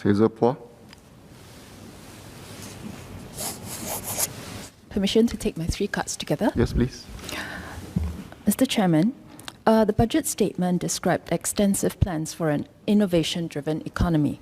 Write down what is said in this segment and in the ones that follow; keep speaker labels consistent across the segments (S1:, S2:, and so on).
S1: Hazel Poa.
S2: Permission to take my 3 cards together?
S1: Yes, please.
S2: Mr. Chairman, the budget statement described extensive plans for an innovation-driven economy.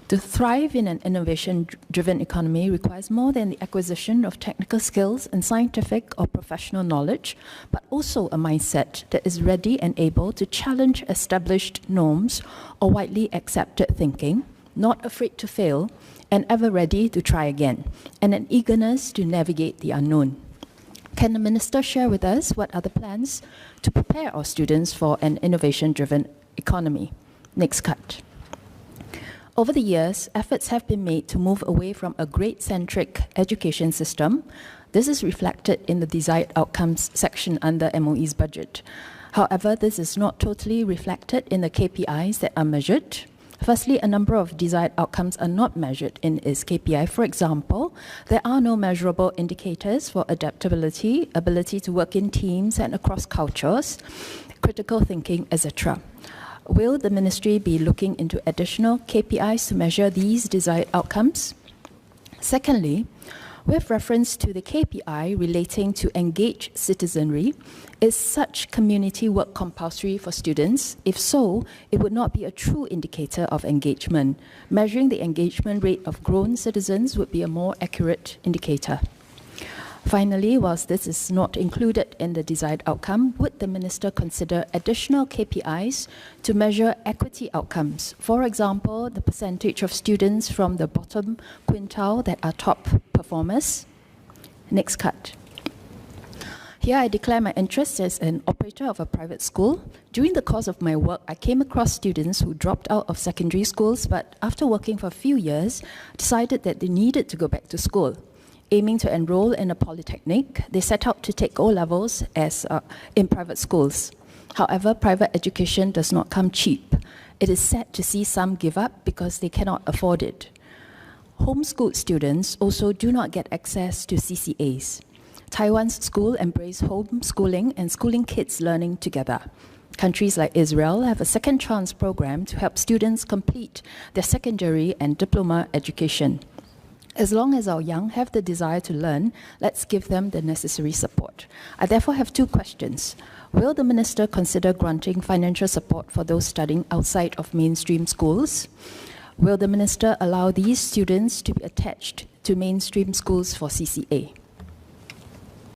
S2: To thrive in an innovation-driven economy requires more than the acquisition of technical skills and scientific or professional knowledge, but also a mindset that is ready and able to challenge established norms or widely accepted thinking, not afraid to fail, and ever ready to try again, and an eagerness to navigate the unknown. Can the Minister share with us what are the plans to prepare our students for an innovation-driven economy? Next cut. Over the years, efforts have been made to move away from a grade-centric education system. This is reflected in the desired outcomes section under MOE's budget. However, this is not totally reflected in the KPIs that are measured. Firstly, a number of desired outcomes are not measured in its KPI. For example, there are no measurable indicators for adaptability, ability to work in teams and across cultures, critical thinking, etc. Will the ministry be looking into additional KPIs to measure these desired outcomes? Secondly, with reference to the KPI relating to engaged citizenry, is such community work compulsory for students? If so, it would not be a true indicator of engagement. Measuring the engagement rate of grown citizens would be a more accurate indicator. Finally, whilst this is not included in the desired outcome, would the Minister consider additional KPIs to measure equity outcomes? For example, the percentage of students from the bottom quintile that are top performers. Next cut. Here I declare my interest as an operator of a private school. During the course of my work, I came across students who dropped out of secondary schools, but after working for a few years, decided that they needed to go back to school. Aiming to enroll in a polytechnic, they set out to take O-levels in private schools. However, private education does not come cheap. It is sad to see some give up because they cannot afford it. Homeschooled students also do not get access to CCAs. Taiwan's school embrace homeschooling and schooling kids learning together. Countries like Israel have a second chance program to help students complete their secondary and diploma education. As long as our young have the desire to learn, let's give them the necessary support. I therefore have 2 questions. Will the Minister consider granting financial support for those studying outside of mainstream schools? Will the Minister allow these students to be attached to mainstream schools for CCA?